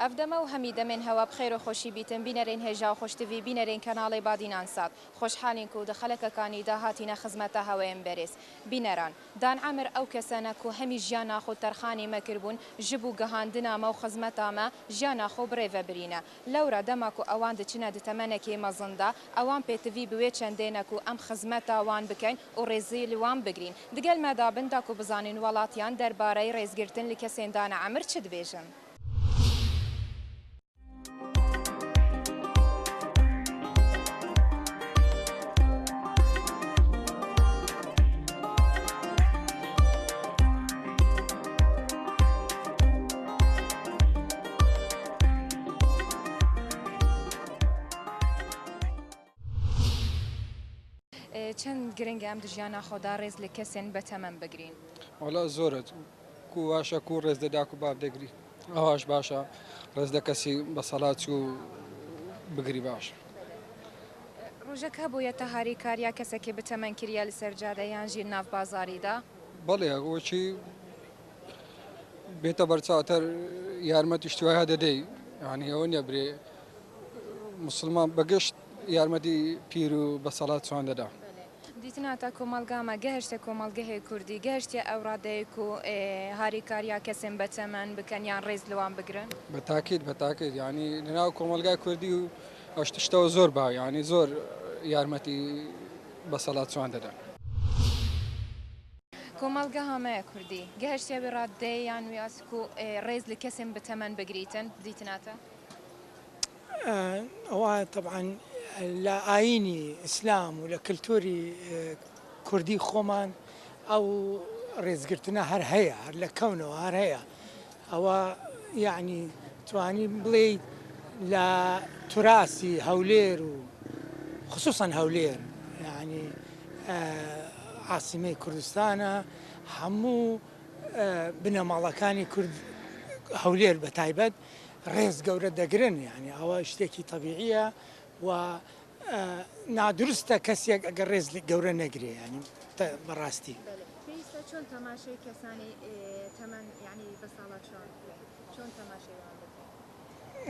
ئەفدەمە و هەمی دەمێن هەوا بخێر و خۆشی بیتن بینەرین هێژا و خۆشتوی بینەرین کەناڵی بادینان سات خۆشحالین و دەخەلەکەکانی داهاتینە خزمەتە هەوەیەن بەرێز بینەران دان عامر ئەو کەسەنە و هەمی ژیان ناخۆ تەرخانی مەکردبوون ژب و گەهاندنامە و خزمەتامە ژیان ناخۆ برێڤە برینە لەورە دەماک و ئەوان دچنە دتەمەنێکی مەزندا ئەوان پێتوی بوێ چەندێنەک و ئەم خزمەتاوان بکەین و ڕێزی لوان بگرین دگەل مەدا بنداک و بزانین وڵاتیان دەربارەی ڕێزگرتن لە کەسێن دانە عامر چ دبێژن. چەند گرنگە ئەم دژیانە خۆدا ڕێز لە کەسێن بەتەمەن بگرین وڵا زۆرت کو باشە کو ڕێز دەداک و باب دەگری ئەوش باشە ڕێز لە کەسی بەسەڵات و بگری باش ڕۆژەکە بۆیەتە هاری کاریا کەسێکی بتەمەن کردیا لە سەرجادەیان ژیر ناو بازاریدا بەڵێ ئەوچی بێتە بەرچاوتەر یارمەتی شتیوایە دەدەی یعنی ئەوە نەبرێ مسلمان بەگشت یارمەتی پیر و بەسەڵات چۆن دەدا دیتناتە کۆمەلگامە گەهشتە کۆمەلگەهەیە کوردی گەهشتی ئەوڕادەیەک و هاریکاریا کەسێن بەتەمەن بکەن یان ڕێز لەوان بگرن بەتاکید ینی لەناو کۆمەلگای کوردی و ئەشتشتەوە زۆر با ینی زۆر یارمەتی بەسەڵات چۆن دەدا کۆمەلگە هەمەیە کوردی گەهشتیا ڕادەیە یان ویاسک و ڕێز لە کەسێن بتەمەن بگریتن دیتناتە ئەوە طبعاً لە ئاینی ئیسلام و لە کللتوری کوردی خۆمان ئەو ڕێزگرتنە هەر هەیە هەر لە کەونەوە هەر هەیە ئەوە یعنی توانی بڵێ لە توراسی هەولێر و خصوصاً هەولێر یعنی عاسیمەی کوردستانە هەموو بنەماڵەکانی کورد هەولێر بە تایبەت ڕێز گەورە دەگرن یعنی ئەوە شتێکی طبیعیە و نادروستە کەسێک ئەگەر ڕێز گەورە نەگرێ ینی بەڕاستی پێویستە چۆن تەماشای کەسانی تەمەن ینی بە ساڵات چۆن تەماشای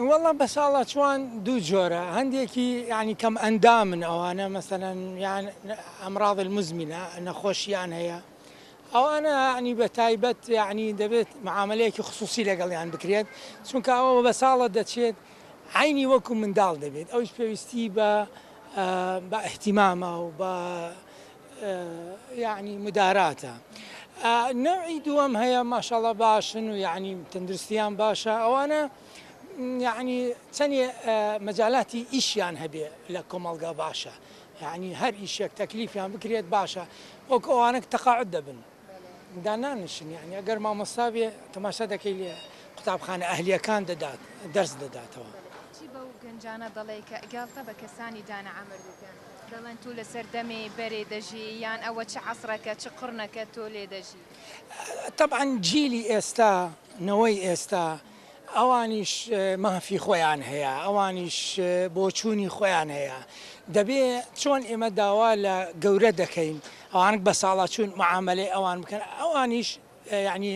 وەڵا بە ساڵە چوان دوو جۆرە هەندێکی ینی کەم ئەندامن ئەوانە مەسەلەن یان ئەمراض المزمنە نەخۆشیان هەیە ئەوانە ینی بە تایبەت یعنی دەبێت معاملەیەکی خصوصی لەگەڵیان بکرێت چونکە ئەوە بە ساڵە دەچێت عینی وەکو منداڵ دەبێت ئەوش پێویستی بە احتیمامە و بە یعنی مداراتە نوعی دووەم هەیە ماشەڵە باشن و یعنی تەندروستیان باشە ئەوانە یعنی چەندێ مەجالاتی ئیشیان هەبێ لە کۆمەڵگا باشە یعنی هەر ئیشێک تەکلیفیان بکرێت باشە وەکو ئەوانە تەقاعد دەبن دانانشن یعنی ئەگەر مامۆستا بێ تەماشا دەکەی لێ قوتابخانە ئەهلیەکان دەدات دەرس دەداتەوە چی بەو گەنجانە دەڵێ کە ئەگاڵتە بە کەسانی دانە عامر بکەن دەڵێن تو لەسەر دەمێ بەرێ دەژی یان ئەوە چ عەسرەکە چ قڕنەکە تۆ لێ دەژی طبعاً جیلی ئێستا نەوەی ئێستا ئەوانیش مافی خۆیان هەیە ئەوانیش بۆچوونی خۆیان هەیە دەبێ چۆن ئێمە داوا لە گەورە دەکەین ئەوانک بە ساڵا چوون معاملەی ئەوان بکەن ئەوانیش یعنی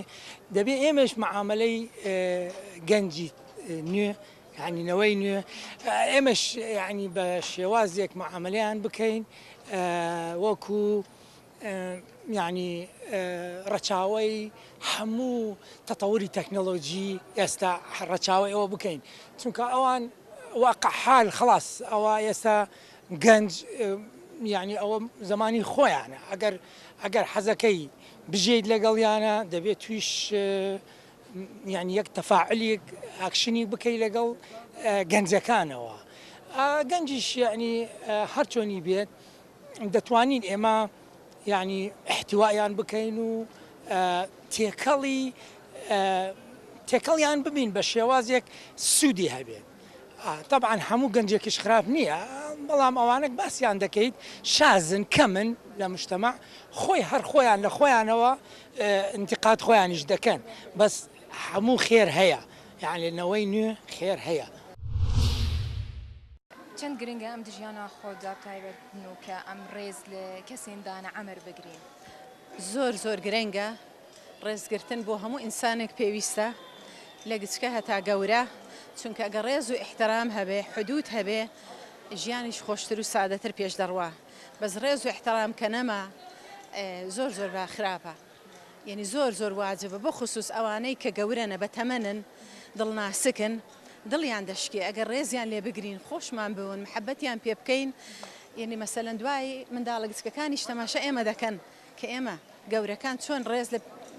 دەبێ ئێمەش معاملەی گەنجی نوێ یعنینەوەی نوێ ئێمەش یعنی بە شێوازێک معاملەیان بکەین وەکو یعنی ڕەچاوی هەموو تەتەوری تەکنۆلۆژی ئێستا ڕەچاوی ئەوە بکەین چونکە ئەوان واقع حال خلاص ئەوە ئێستا گەنج یعنی ئەوە زمانی خۆیانە ئەگەر حەزەکەی بژێیت لەگەڵیانە دەبێت تویش یعنی یەک تەفاعلێک ئاکشنی بکەی لەگەڵ گەنجەکانەوە گەنجیش یعنی هەر چۆنی بێت دەتوانین ئێمە یعنی احتیوایان بکەین و تێکەڵیان ببین بە شێوازێک سوودی هەبێت طبعاً هەموو گەنجێکیش خراپ نییە بەڵام ئەوانێک باسییان دەکەیت شازن کەمن لە مجتەمع خۆی هەر خۆیان لە خۆیانەوە انتقاد خۆیانیش دەکەن بەس هەموو خێر هەیە یعنی لەنەوەی نوێ خێر هەیە چەند گرنگە ئەم دژیانە خۆدا تایبەت و کە ئەم ڕێز لە کەسێن دانە عامر بگرین زۆر گرنگە ڕێزگرتن بۆ هەموو ئینسانێک پێویستە لە گچکە هەتا گەورە چونکە ئەگەر ڕێز و احترام هەبێ حدود هەبێ ژیانیش خۆشتر و سادەتر پێش دەڕوا بەس ڕێز و احترام کە نەما زۆر زۆر با خراپە یعنی زۆر زۆر واجبە بە خصوص ئەوانەی کە گەورەنە بە تەمەنن دڵناسکن دڵیان دەشکێ ئەگەر ڕێزیان لێ بگرین خۆشمان بون محەبەتیان پێ بکەین یعنی مەسەلەن دوای منداڵە گچکەکانیش تەماشا ئێمە دەکەن کە ئێمە گەورەکان چۆن ڕێز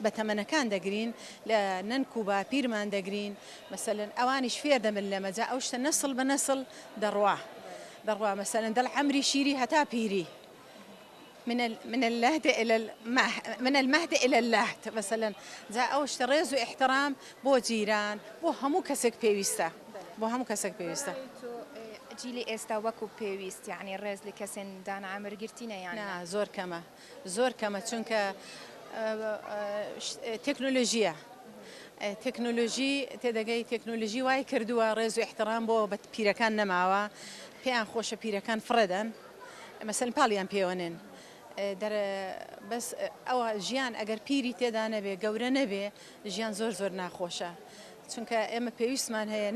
بە تەمەنەکان دەگرین لە نەنک و باپیرمان دەگرین مەسەلەن ئەوانیش فێر دەبن لەمەجا ئەو شتە نەسڵ بە نەسڵ دەڕوا مەسەلەن دڵ عەمری شیری هەتا پیری من المهد إلى اللهد مثلا جا ئەوش ڕێز و احترام بۆ جیران بۆ هەموو کەسێک پێویستە بۆ هەموو کەسێک پێویستە جیلی ئێستا وەکو پێویست یعنی ڕێز لە کەسێن دانا ئامرگرتینە یان زۆر کەمە چونکە تەکنۆلۆژیە تەکنۆلۆژی تێدەگەی تەکنۆلۆژی وای کردووە ڕێز و احترام بۆ بە پیرەکان نەماوە پێیان خۆشە پیرەکان فڕەدەن مەسەلەن پاڵیان پێوەنێن بەس ئەوە ژیان ئەگەر پیری تێدا نەبێ گەورە نەبێ ژیان زۆر زۆر ناخۆشە چونکە ئێمە پێویستمان هەیە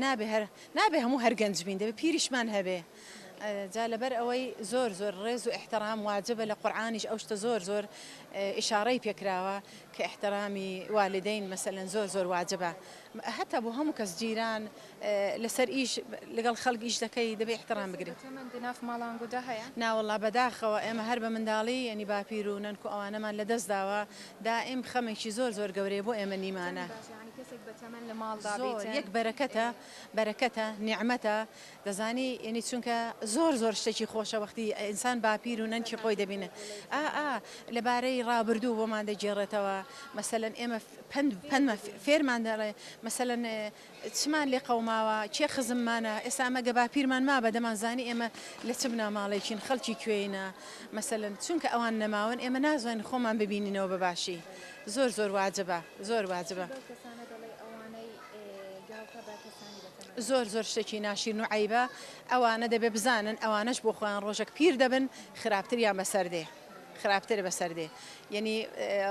نابێ هەموو هەرگەنج بین دەبێ پیریشمان هەبێ جا لەبەر ئەوەی زۆر زۆر ڕێز و احترام واجبە لە قورئانیش ئەو شتە زۆر زۆر ئیشارەی پێکراوە کە احترامی والدین مەسەلەن زۆر زۆر واجبە هەتا بۆ هەموو کەس جیران لەسەر ئیش لەگەڵ خەڵک ئیش دەکەی دەبێ احترام بگرێت ناف ماڵانگودا هەیە ناوەڵا بەداخەوە ئێمە هەر بە منداڵی یعنی باپیر و نەنک و ئەوانەمان لەدەست داوە دائیم خەمێکی زۆر زۆر گەورەی بۆ ئێمە نیمانە یەک بەرەکەتە نیعمەتە دەزانی یعنی چونکە زۆر شتێکی خۆشە وەختی ئینسان باپیر و نەنکی خۆی دەبینە لەبارەی ڕابردوو بۆمان دەگێڕێتەوە مەسەلەن ئێمە پەنمە فێرمان دەڵێ مەسەلەن چمان لێ قەوماوە چێ خزممانە ئێستا ئەمەگە باپیرمان ما بە دەمانزانی ئێمە لە چ بناماڵێکین خەڵکی کوێینە مەسەلەن چونکە ئەوان نەماون ئێمە نازانین خۆمان ببینینەوە بەباشی زۆر واجبە زۆر واجبە زۆر شتێکی ناشرین و عیبە ئەوانە دەبێ بزانن ئەوانەش بۆ خۆیان ڕۆژێک پیر دەبن خراپتریان خراپتر بەسەردێ یعنی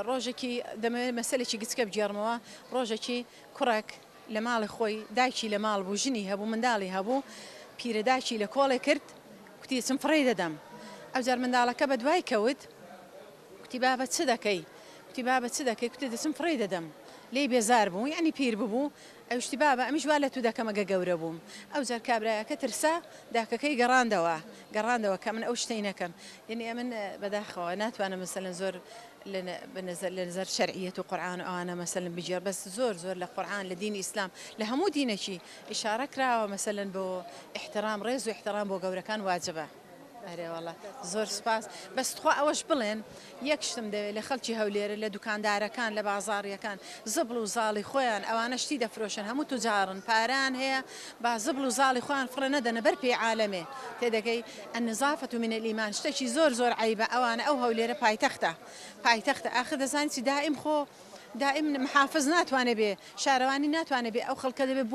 ڕۆژێکی دەمەوێت مەسەلێکی گچکە بجێڕمەوە ڕۆژێکی کوڕێک لە ماڵی خۆی دایکی لە ماڵ بوو ژنی هەبوو منداڵی هەبوو پیرەداکی لە کۆڵێ کرد کوتی چم فڕێ دەدەم ئەو جار منداڵەکە بە دوای کەوت کوتی بابە چ دەکەی کوتی دەچم فڕێ دەدەم لێ بێزار بوو یعنی پیر ببوو ئەوشتی بابە ئەمیش وا لە تو دەکەمەگە گەورە بووم ئەو جار کابراایەکە ترسا داکەکەی گەڕاندەوە کە من ئەو شتەی نەکەم یعنی من بەداخەوە ناتوانم مەسەلەن زۆر لە نظر شەرعیەت و قورئان و ئەوانە مەسەلەن بجێڕ بەس زۆر لە قورئان لە دینی ئیسلام لە هەموو دینێکی ئیشارە کراوە مەسەلەن بۆ احترام ڕێز و احترام بۆ گەورەکان واجبە ئەرێوەڵە زۆر سپاس بەستخوا ئەوەش بڵێن یەک شتم دەوێت لە خەڵکی هەولێرە لە دوکاندارەکان لە بازاڕیەکان زبڵ و زاڵی خۆیان ئەوانە شتی دەفرۆشن هەموو توجارن پاران هەیە با زبڵ و زاڵی خۆیان فڕە نەدەنە بەر پێی عالەمێ تێدەگەی النظافة من الإيمان شتێکی زۆر عیبە ئەوانە ئەو هەولێرە پایتەختە آخر دەزانی چی دائم محافظ ناتوانێ بێ شارەوانی ناتوانێت بێ ئەو خەڵکە دەبێت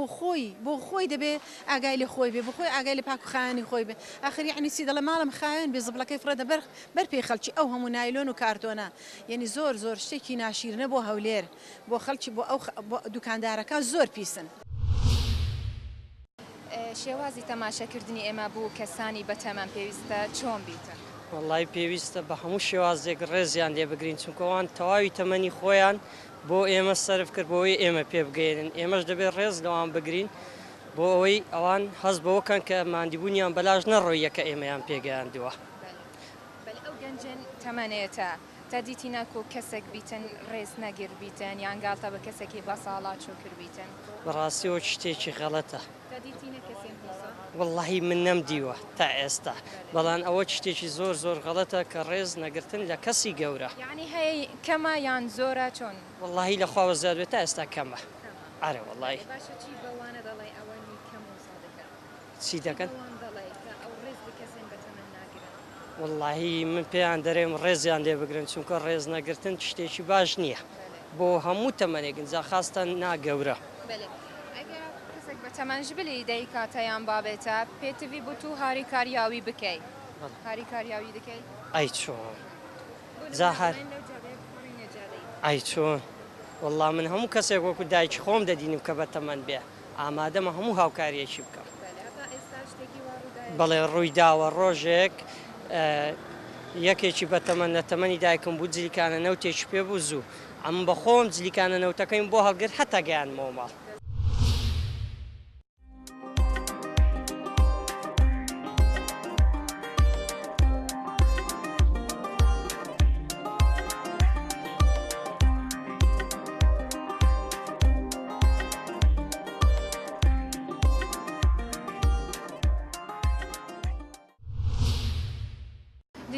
بۆ خۆی دەبێ ئاگای لە خۆی بێ بۆ خۆی ئاگای لە پاک و خایانی خۆی بێ آخر یعنی چی دەڵێ ماڵم خاوێن بێ زبڵەکەی فرەدە بەر پێی خەڵکی ئەو هەموو نایلۆن و کارتۆنە یعنی زۆر شتێکی ناشیرنە بۆ هەولێر بۆ خەڵکی بۆ ئەو دوکاندارەکان زۆر پیسن. شێوازی تەماشاکردنی ئێمە بوو کەسانی بەتەمەن پێویستە چۆن بیتن؟ وەڵای پێویستە بە هەموو شێوازێک ڕێزیان لێ بگرین چونکە ئەوان تەواوی تەمەنی خۆیان بۆ ئێمە سەرف کرد بۆەوەی ئێمە پێ بگەێنن ئێمەش دەبێت ڕێز لەوان بگرین بۆ ئەوەی ئەوان هەز بەوەکەن کە ماندیبوونیان بەلاژ نەڕۆیەکە ئێمەیان پێگەیاندووە. ئەو گەنجن تەمەنێتە تا دیتی ناکۆ کەسێک بیتن ڕێز نەگر بیتن یان گاڵتە بە کەسێکی بە ساڵات چۆکر بیتن بەڕاستیەوە شتێکی غەڵەتە. واللهی من نەمدیوە تا ئێستا بەڵام ئەوە شتێکی زۆر غەڵەتە کە ڕێز نەگرتن لە کەسی گەورە یعنی هەیە کەمە یان زۆرە چۆن واللهی لە خواوە زیادوێت تا ئێستا کەمە ئارە واللهی چی دەکەن واللهی من پێیان دەرێم ڕێزیان لێ بگرن چونکە ڕێز نەگرتن شتێکی باش نییە بۆ هەموو تەمەنێکن جا خاستە ناگەورە. تەمەنج بلی دەی کاتەیان بابێتە پێتوی بوو تو هاری کاریاوی بکەی هاری کاریاوی دەکەی ئەی چۆن جا هەر ئەی چۆن والله من هەموو کەسێک وەکو دایکی خۆم دەدینم کە بەتەمەەن بێ ئامادەمە هەموو هاوکاریەکی بکەم. بەڵێ ڕوویداوە ڕۆژێک یەکێکی بەتەمەەن لە تەمەنی دایکم بوو جلیکانە نەوتێکی پێ بوو زوو ئەم بەخۆم جلیکانە نەوتەکەیم بۆ هەڵگرت هەتا گەیانمەوە ماڵ.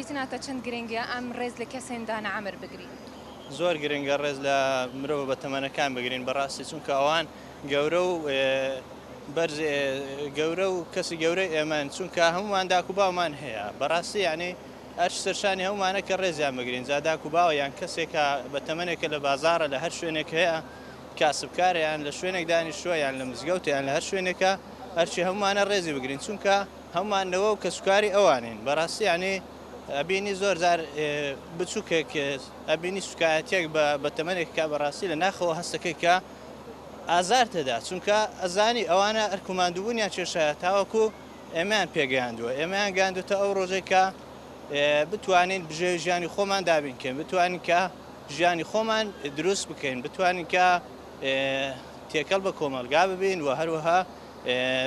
دیتناتە چەند گرنگە ئەم ڕێز لە کەسێندانە ئەمر بگرین؟ زۆر گرنگە ڕێز لە مرۆڤ بەتەمەنەکان بگرین بەڕاستی چونکە ئەوان گەورە و بەرز گەورە و کەسی گەورەی ئێمەن چونکە هەمومان داک و باومان هەیە بەڕاستی یعنی ئەرچ سەرشانی هەمومانە کە ڕێزیان بگرین جا داک و باوە یان کەسێکە بەتەمەنێکە لە بازارە لە هەر شوێنێک هەیە کاسبکارەیان لە شوێنێک دانیشتووە یان لە مزگەوتیان لە هەر شوێنێکە هەرچی هەمومانە ڕێزی بگرین چونکە هەمومانەوە و کەسوکاری ئەوانین بەڕاستی یعنی ئەبینی زۆر جار بچووکێک ئەبینی سوکایەتێک بە تەمەنێک کا بەڕاستی لە ناخەوە هەستەکەی کە ئازار تێدا چونکە ئەزانی ئەوانە ئەرکوماندوبوونیان کێشایە تاوەکو ئێمەیان پێگەیاندووە ئێمەیان گاندوتە ئەو ڕۆژێک کە بتوانین بژێ ژیانی خۆمان دابینکەین بتوانین کە ژیانی خۆمان دروست بکەین بتوانین کە تێکەڵ بە کۆمەلگا ببین و هەروەها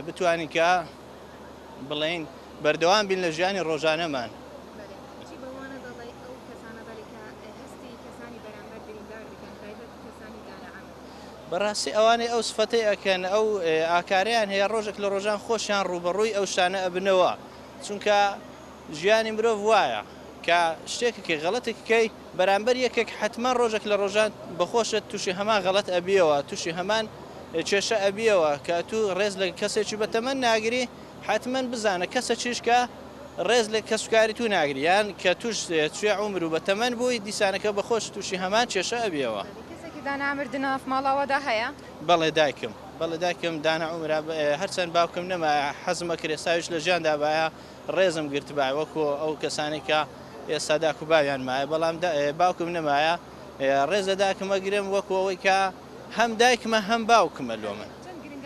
بتوانین کە بڵێن بەردەوام بین لە ژیانی ڕۆژانەمان. بەڕاستی ئەوانەی ئەو سفەتەی ئەکەن ئەو ئاکاریان هەیە ڕۆژێک لە ڕۆژان خۆشیان ڕوبەڕووی ئەو شانە ئەبنەوە چونکە ژیانی مرۆڤ وایە کە شتێکێکی غەڵەتێکەکەی بەرامبەر یەکێک حتمما ڕۆژێک لە ڕۆژان بەخۆشە تووشی هەمان غەڵەت ئەبیەوە تووشی هەمان کێشە ئەبیەوە کە تو ڕێز لە کەسێکی بەتەمەن ناگری حتمما بزانە کەسە چیشکە ڕێز لە کەسوکاری تو ناگری یان کە توش توێ عمر و بەتەمەن بووی دیسانەکە بەخۆش تووشی هەمان کێشە ئەبیەوە. دانامر دناف ماڵاوەدا هەیە؟ بەڵێ دایکم دانا عمرا هەرچەند باوکم نەمایە حەزمە کرێساویش لە ژیاندا باە ڕێزم گرت باە وەکو ئەو کەسانی کە ئێستا داک و باویان مایە بەڵام باوکم نەمایە ڕێزە داکمە گرم وەکو ئەوەی کە هەم دایکمە هەم باوکمە لۆ من.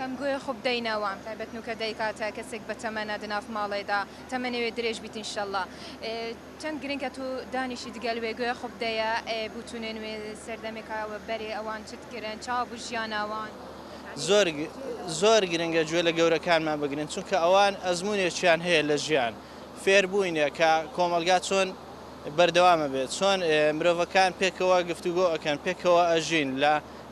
گرنگم گوێ خۆب دەینەوەم تایبەت نوکە دایکاتە کەسێک بە تەمەنە دناف ماڵێدا تەمەنەوێ درێژ بیت ئینشەڵڵا چەند گرنگە تو دانیشی دگەلوێ گوێ خۆب دەیە بتونێن وێ سەردەمێکەوە بەرێ ئەوان چتگرن چاو بژ ژیاناوان زۆر گرنگە گوێ لە گەورەکانمان بگرن چونکە ئەوان ئەزمونێکیان هەیە لە ژیان فێربووینە کە کۆمەلگا چۆن بەردەوامە بێت چۆن مرۆڤەکان پێکەوە گفتوگۆ ئەکەن پێکەوە ئەژین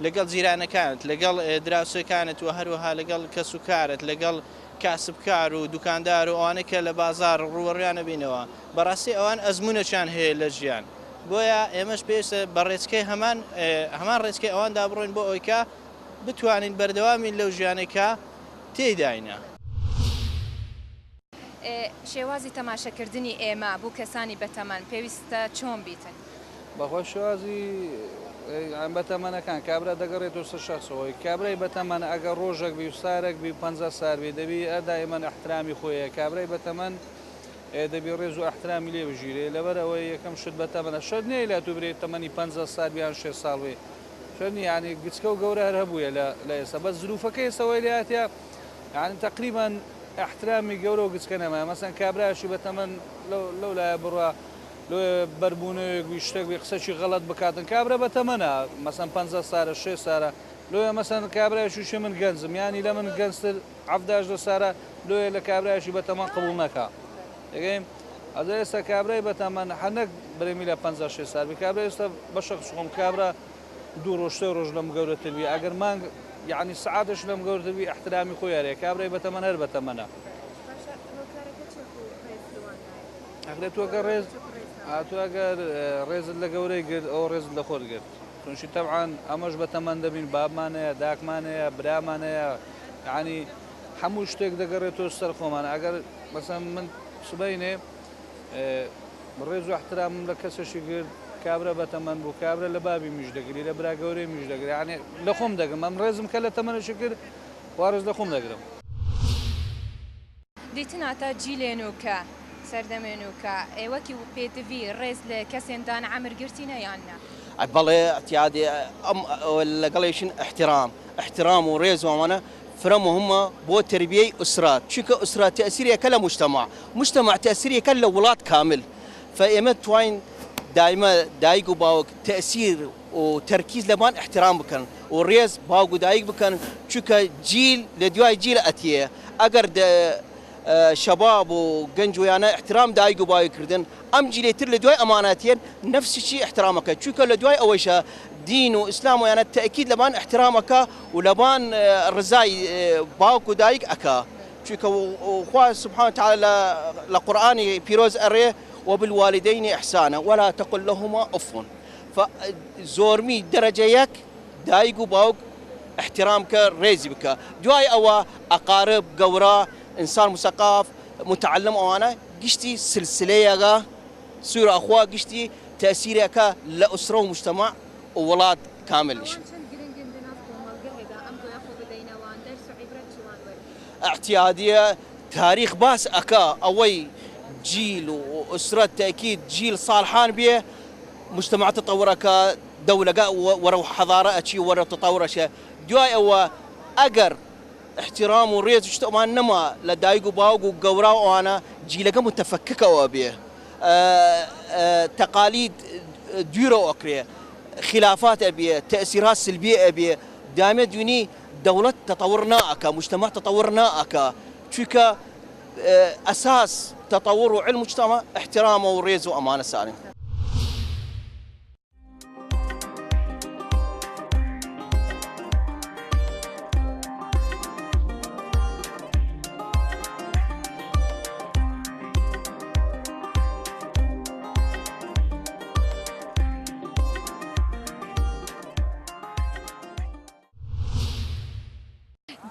لەگەڵ جیرانەکانت لەگەڵ دراوسەکانت و هەروەها لەگەڵ کەسوکارت لەگەڵ کاسبکار و دوکاندار و ئەوانەکە لە بازار ڕووەڕیانە بینەوە بەڕاستی ئەوان ئەزمونەچیان هەیە لە ژیان بۆیە ئێمەش پێویستە بە ڕێچکەی هەمان ڕێچکەی ئەواندا بڕۆین بۆ ئەوەی کە بتوانین بەردەوامین لەو ژیانێکە تێداینە. شێوازی تەماشەکردنی ئێمە بوو کەسانی بەتەمەن پێویستە چۆن بیتن؟ بەخۆ شێوازی بەتەمەنەکان کابرا دەگەڕێتەوە سەر شخصەوەی کابرای بەتەمەن ئەگەر ڕۆژێک بی سارێک بی 50 ساروی دەبی ئەدایمەن احترامی خۆیە کابرای بەتەمەن دەبی ڕێز و احترامی لێ بژیرێ لەبەرەوەی یەکەم شت بەتەمەنە شەر نییە لە تو برێت تەمەنی 50 سارویان 6 ساڵوێ شەرنی ینی گچکە و گەورە هەر هەبووە لە ئێستا بە زروفەکەی ئێسەوەی لاتە یعنی تقریبا احترامی گەورە و گچکە نەما مەسەن کابراشی بەتەمەن لەو لایە بڕە لۆ بەربوونەوەی شتێک قسەی غەڵەت بکاتن کابرا بەتەمەنە مەسەن 50 سارە 6 سارە لۆە مەسەن کابرایشی من گەنجم ینی لە من گەنجتر 17 سارە لۆیە لە کابرایشی بەتەمەن قبول نەکا دەگەیم ئەزە ئێستا کابرای بەتەمەن هەنەک برێمی لە 56 ساروی کابرا ئێستا بەشق سوخم کابرا دوو ڕۆژتە ڕۆژ لەم گەورەتربی ئەگەر مانگ یعنی سعاتش لەم گەورەتربی احترامی خۆیارەیە کابرای بەتەمەن هەر بەتەمەنە ئەگرێتوەگە ڕێز هاتو ئەگەر ڕێزت لە گەورەی گرت ئەو ڕێزت لە خۆت گرت چونشی تەبعاان ئەمەش بەتەمەن دەبین بابمانەیە داکمانەیە برامانەیە یعنی هەموو شتێک دەگەڕێتەوە سەر خۆمان ئەگەر مەسەن من سبەینێ ڕێز و احترامم لە کەسەشی گرت کابرا بەتەمەن بوو کابرا لە بابی میش دەگری لە برا گەورەی میش دەگری ینی لە خۆم دەگرم ئەم ڕێزم کە لە تەمەنەشی کرد وارز لە خۆم دەگرم دیتناتە جیلێنوکە سەردەمێنوکە ئێوەکی و پێدەوی ڕێز لە کەسێندان ئەمرگرتینە یاننا بەڵێ اعتیادی لەگەڵێشن احترام و ڕێز وانە فرە مهمە بۆ تربیەی ئوسرات چونکە ئوسرات تەسیرێکە لە مجتەمع تەسیرێکە لە وڵات کامل فئێمە توانین دایمە دایک و باوک تەسیر و تەرکیز لەبان احترام بکەن و ڕێز باوک و دایک بکەن چونکە جیل لە دوای جیل ئەتیە ئەگەر شەباب و گەنج ویانە احترام دایک و باوکردن ئەم جیلێتر لە دوای ئەمانەتیان نفسیی احترامەکە چونکە لە دوای ئەوەیشە دین و ئیسلام ویانە تەکید لەبان احترامەکە و لەبان ڕزای باوک و دایک ئەکا چونکە خوا سبحانه وتعالى لە قورئانی پیرۆز ئەڕێ وبالوالدين إحسانا ولا تقل لهما أف فزورمي درجة يك دايق وباوك احترامك ريزي بك دواي أو أقارب قورا إنسان مثقف متعلم أوانا قشتي سلسلة سورة أخوة قشتي تأثيرك لأسرة ومجتمع وولاد كامل اعتيادية تاريخ باس أكا أوي جيل وأسرة تأكيد جيل صالحان به مجتمع تطورك دولة ورا حضارة أشي ورا تطور أشي دواي أو أجر احترام وريز اجتماع نما لدايق وباوق وقورا وأنا جيلك متفككة وأبيه تقاليد ديرو أكريه خلافات أبيه تأثيرات سلبية أبيه دائما دوني دولة تطورنا أكا مجتمع تطورنا أكا شوكا أساس تطور وعلم المجتمع احترامه وريز وأمانة سالم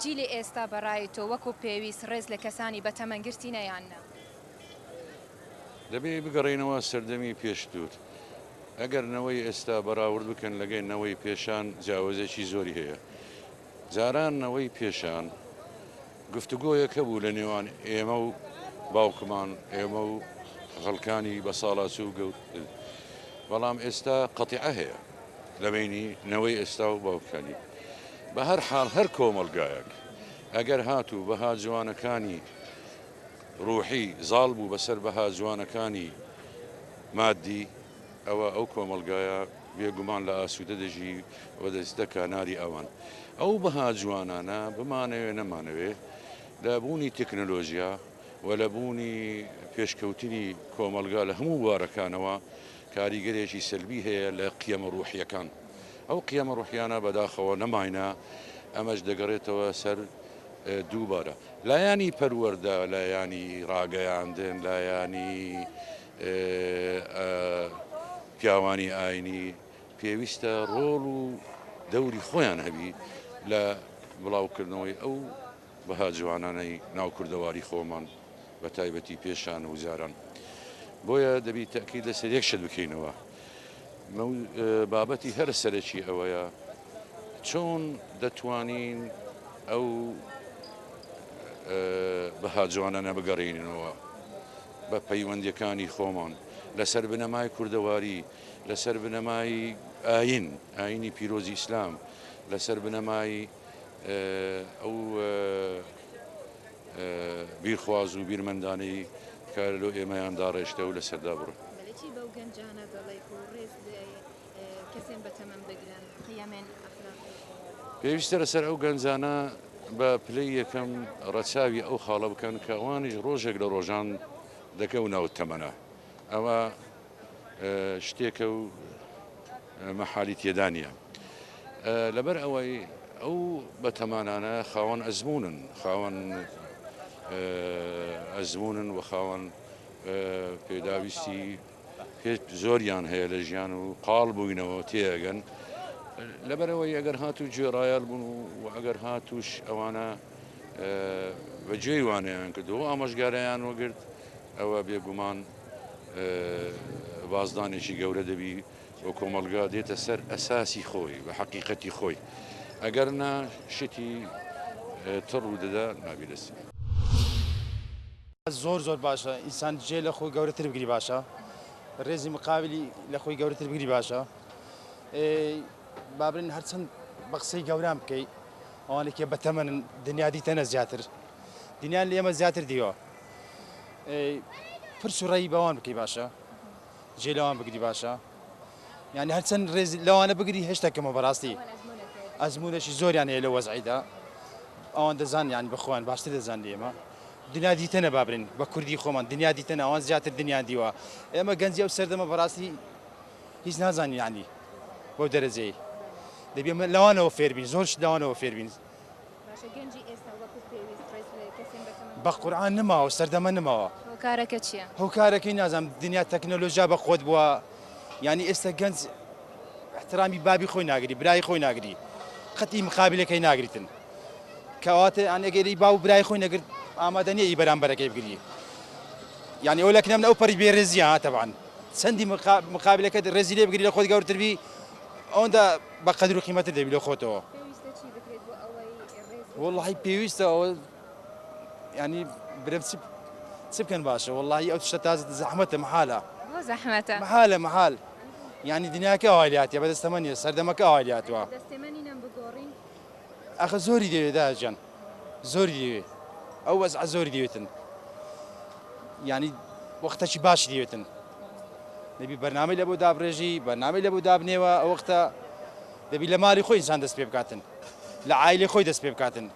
جیلی ئێستا بەڕای تۆ وەکو پێویست ڕێز لە کەسانی بە تەمەنگرتی نەیاننا دەبێ بگەڕێنەوە سەردەمی پێشتوت ئەگەرنەوەی ئێستا بەراورد بکەن لەگەینەوەی پێشان جیاوازێکی زۆری هەیە جارانەوەی پێشان گفتوگۆیەکە بوو لە نێوان ئێمە و باوکمان ئێمە و خەڵکانی بە ساڵاچوو گەوت بەڵام ئێستا قەتیعە هەیە لەبینی نەوەی ئێستا و باوکانی بە هەر حاڵ هەر کۆمەلگایەک ئەگەر هاتوو بەها جوانەکانی ڕوحی زاڵ بوو بەسەر بەها جوانەکانی مادی ئەوە ئەو کۆمەلگایە بێگومان لە ئاسوودە دەژی و دەستەکە ناری ئەوان ئەو بەها جوانانە بمانەوێ نەمانەوێ لە بوونی تەکنۆلۆژیا و لە بوونی پێشکەوتنی کۆمەلگا لە هەموو وارەکانەوە کاریگەرێکی سەلبی هەیە لە قیەمە ڕوحیەکان ئەو قیەمە ڕوحیانە بەداخەوە نەماینە ئەمەش دەگەڕێتەوە سەر دووبارە لایانی پەروەردە لایانی ڕاگەیاندن لایانی پیاوانی ئاینی پێویستە ڕۆڵ و دەوری خۆیان هەبی لە بڵاوکردنەوەی ئەو بەها جوانانەی ناو کوردەواری خۆمان بە تایبەتی پێشان و جاران بۆیە دەبی تەکید لەسەر یەک شت بکەینەوە بابەتی هەر سەرەکی ئەوەیە چۆن دەتوانین ئەو بەها جوانانە بگەڕێنینەوە بە پەیوەندیەکانی خۆمان لەسەر بنەمای کوردەواری لەسەر بنەمای ئاینی پیرۆزی ئیسلام لەسەر بنەمای ئەو بیرخواز و بیرمەندانەی کار لۆ ئێمەیاندا ڕێشتە و لەسەردا بڕۆ پێویستە لەسەر ئەو گەنجانە بە پلەی یەکەم ڕەچاوی ئەو خاڵە بکەن کە ئەوانیش ڕۆژێک لە ڕۆژان دەکەون ناو تەمەنە ئەوە شتێکە و مەحالی تێدا نییە لەبەر ئەوەی ئەو بە تەمانانە خاوەن ئەزمونن خاوەن ئەزمونن و خاوەن پێداویستی زۆریان هەیە لە ژیان و قاڵ بووینەوە تێگەن لەبەرەوەی ئەگەر هاتوو گوێڕایال بوون و ئەگەر هاتووش ئەوانە بەگوێی وانەیان کردەوە ئامۆژگارەیان وەگرت ئەوە بێگومان بازدانێکی گەورە دەبی بۆ کۆمەلگا دێتە سەر ئەساسی خۆی بە حەقیقەتی خۆی ئەگەر نا شتی تڕ و دەدا نابیرەسی زۆر باشە ئینسان جێ لە خۆی گەورەتر بگری باشە ڕێزی مقابلی لە خۆی گەورەتر بگری باشە بابرین هەرچەند بە قسەی گەوران بکەیت ئەوانێکی بەتەمەن دنیا دیتەنە زیاتر دنیان لە ئێمە زیاتر دیوە پرس و ڕێی بەوان بکەی باشە جێ لەوان بگری باشە یعنی هەرچەند ڕێز لەوانە بگری هێشتاکەمە بەڕاستی ئەزمونەشی زۆریان هەیە لە وەزعیدا ئەوان دەزان یانی بخۆیان باشتر دەزان لە ئێمە دنیا دیتەنە بابرین بە کوردی خۆمان دنیا دیتەنە ئەوان زیاتر دنیا دیوە ئێمە گەنجی ئەو سەردەمە بەڕاستی هیچ نازانی یعنی بۆ دەرەجەی دەبێ لەوانەوە فێربین زۆرش لەوانەوە فێربین بە قورئان نماوە سەردەمە نماوە هۆکارەکە چییە؟ هۆکارەکەی نازانم دنیا تەکنۆلۆژیا بە خۆت بووە یعنی ئێستا گەنج احترامی بابی خۆی ناگری برای خۆی ناگری خەتی مقابلەکەی ناگریتن کەواتە ئەگەری با و برای خۆی نەگرت ئامادە نییە بەرامبەرەکەی بگری یعنی ئەو لەکنەم ئەو پەری بێڕێزیە تەبعاً چەندی مقابلەکەت ڕێزی لێ بگری لە خۆت گەورتربی ئەوەندا بە قەدر و قیمەتت دەبی لە خۆتەوە وەڵڵاهی پێویستە ئەوە ینی برم چ بکەن باشە وەڵڵاهی ئەو شتە تازە زەحمەتە محالە زەحمەتە محال ینی دنیاکە ئاوایلاتیە بەدەستەمە نیە سەردەمەکە ئاوایلاتوە ئەخە زۆری دەوێت داجان زۆری دەوێت ئەو وەزع زۆری دەوێتن ینی وەختەی باشی دەوێتن دەبی بەرنامەی لە بۆ دابڕێژی بەرنامەی لە بۆ دابنێوە ئەو وەختە دەبی لە ماڵی خۆی ئینسان دەست پێ بکاتن لە عایلێ خۆی دەست پێ بکاتن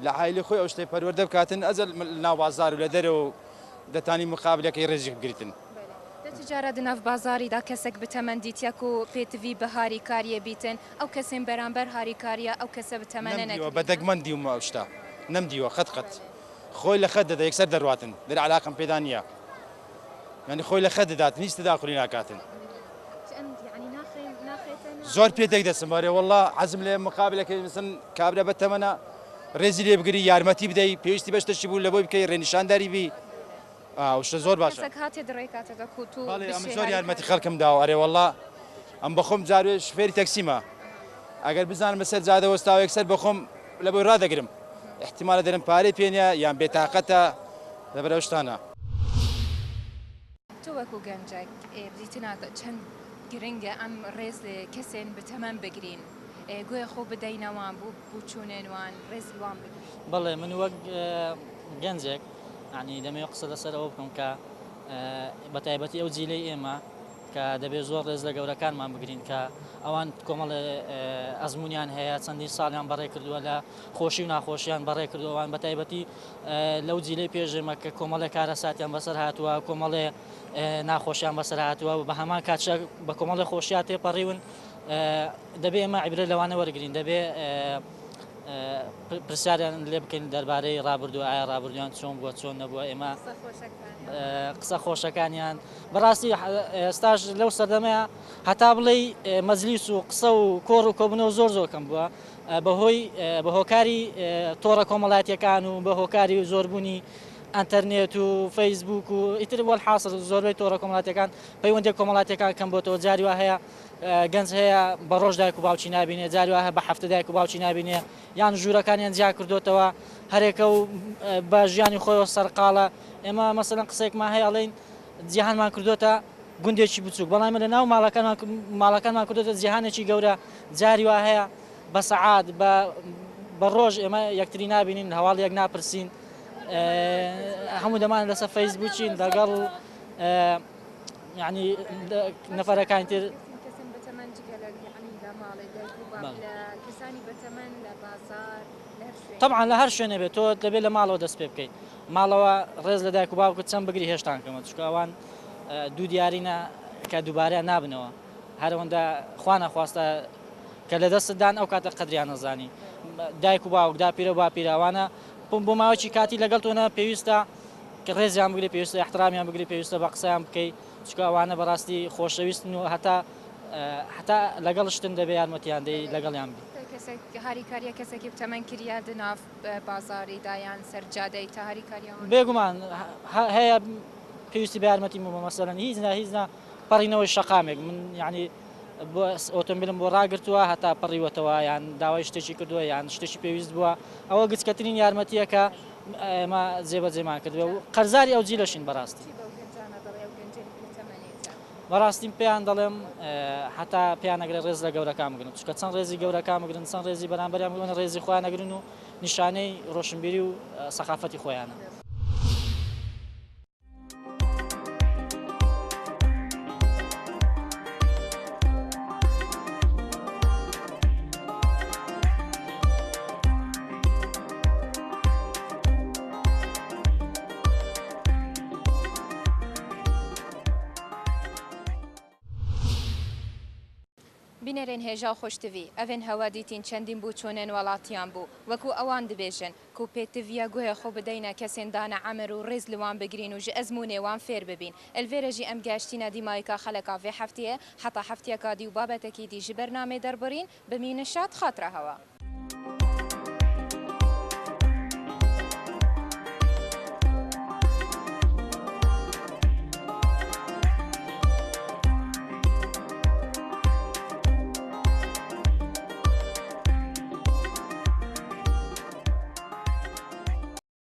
لە عایلێ خۆی ئەو شتەی پەروەردە بکاتن ئەزەل ناو بازار و لە دەرەوە دەتانی مقابلەکەی ڕێژی بگریتن تجارە دناف بازاریدا کەسێک بتەمەندیتیەک و پێتوی بە هاریکاریە بیتن ئەو کەسێن بەرامبەر هاریکاریە ئەو کەسە بتەمەنە نەکردووە بە دەگمەندی و شتا نەمدیوە خەت خۆی لە خەت دەدا یەکسەر دەڕواتن دەر علاقم پێدا نییە ینی خۆی لە خەت دەدات هیچ تداخلی ناکاتن زۆر پێدەک دەسم وەرێ وەڵڵا حەزم لێ مقابلەکەی مثلا کابرا بەتەمەنە ڕێزی لێ بگری یارمەتی بدەی پێویستی بەشتەشی بوو لە بۆی بکەی ڕێنیشانداری بی شتە زۆر باشە ئەمە زۆر یارمەتی خەڵکم داوە ئەرێ وەڵڵا ئەم بەخۆم جاروێ شفێری تەکسیمە ئەگەر بزانم بەسەر جادە وەستاوە یەکسەر بەخۆم لە بۆی ڕادەگرم احتیمالە دەرم پارەی پێنیە یان بێتاقەتە لەبەرەو شتانە تۆ وەکو گەنجێک بریتنا چەند گرنگە ئەم ڕێز کەسێن بتەمەن بگرین گوێ خۆ بدەینەوان بوو چوونێنوان ڕێزی وان بگرین بەڵێ من وەک گەنجێک ینی دەمێ قسە لەسەر ئەوە بکەم کە بەتایبەتی ئەو جیلەی ئێمە کە دەبێت زۆر ڕێز لە گەورەکانمان بگرین کە ئەوان کۆمەڵ ئەزمونیان هەیە چەندین ساڵیان بەڕێ کردووە لە خۆشی و ناخۆشییان بەڕێ کردووەوان بەتایبەتی لەو جیلەی پێشێمە کە کۆمەڵی کارەساتیان بەسەر هاتووە کۆمەڵێ ناخۆشیان بەسەر هاتووە و بە هەمان کاتشە بە کۆمەڵی خۆشیات تێپەڕیون دەبێ ئێمە عیبرە لەوانە وەرگین دەبێ پرسیاریان لێ بکەین دەربارەی ڕابردوو ئایا ڕابردویان چۆن بووە چۆن نەبووە ئێمە قسە خۆشەکانیان بەڕاستی ئێستاش لەو سەردەمەیە هەتا بڵێ مەجلیس و قسە و کۆڕ و کۆبنەوە زۆر کەم بووە بە هۆکاری تۆڕە کۆمەڵاتیەکان و بە هۆکاری زۆربوونی ئەتەرنێت و فەیسبوک و ئیتر وەڵحاصر زۆربەی تۆڕە کۆمەڵاتیەکان پەیوەندی کۆمەڵاتیەکان کەم بۆتەوە جاری وا هەیە گەنج هەیە بە ڕۆژ دایک و باوچی نابینێ جاری وا هەیە بە هەفتە دایک و باوچی نابینێ یان ژوورەکانیان جیا کردوتەوە هەرێکە و بە ژیانی خۆیەوە سەرقاڵە ئێمە مەسەلەن قسەیەکمان هەیە ئەڵێن جیهانمان کردوتە گوندێکی بچووک بەڵام لە ناو ماڵەکانمان کردوتە جیهانێکی گەورە جاری وا هەیە بە سەعات بە ڕۆژ ئێمە یەکتری نابینین هەواڵ یەک ناپرسین هەموو دەمان لەسەر فەیسبوکین لەگەڵ ینی نەفەرەکانی تر طبعا لە هەر شوێنە بێت تۆ دەبێت لە ماڵەوە دەست پێ بکەیت ماڵەوە ڕێز لە دایک و باوکت چەند بگری هێشتان کەمە چکە ئەوان دوو دیارینە کە دووبارەیان نابنەوە هەروەندە خوا نەخواستە کە لە دەستدان ئەو کاتە قەدریان نەزانی دایک و باوک داپیرە و باپیراوانە بۆ ماوەی کاتی لەگەڵ تۆنە پێویستە کە ڕێزیان بگری پێویستە احترامیان بگری پێویستە بە قسەیان بکەیت چکە ئەوانە بەڕاستی خۆشەویستن و هەتا لەگەڵ شتن دەبێ یارمەتیان دەی لەگەڵیان بی هاریکاریە کەسێکی بتەمەن کردیا دناف بازاریدایان سەرجادەی تا هاریکاریان بێگومان هەیە پێویستی بە یارمەتی مەمەسەلەن هیچ پەڕینەوەی شەقامێک من یعنی بۆ ئۆتۆمبیلم بۆ ڕاگرتووە هەتا پەڕیوەتەوە یان داوای شتێکی کردووە یان شتێکی پێویست بووە ئەوە گچکەترین یارمەتیەکە ئێمە جێبەجێمان کردووە و قەرزاری ئەو جیلەشین بەڕاستی بەڕاستی پێیان دەڵێم حتا پێیان ئەگرێ ڕێز لە گەورەکان بگرن چکە چەند ڕێزی گەورەکان بگرن چەند ڕێزی بەرامبەریان بگرن ڕێزی خۆیان نەگرن و نیشانەی ڕۆشنبیری و سەقافەتی خۆیانە. بینەرێن هێژا خۆشتوی ئەڤێن هەوا دیتین چەندین بوو چۆنێن وڵاتیان بوو وەکو ئەوان دەبێژن کو پێتڤە گوێە خۆ بدەینە کەسێندانە ئەمر و ڕێز لەوان بگرین و ژ ئەزمونێوان فێر ببین ئەلڤێرەژی ئەم گەشتینە دیمایکا خەلەکا vê hefteyê heta hefteyeka dî û babetekî dî ji bernamê derbarîn bi mînişat xatira hewa.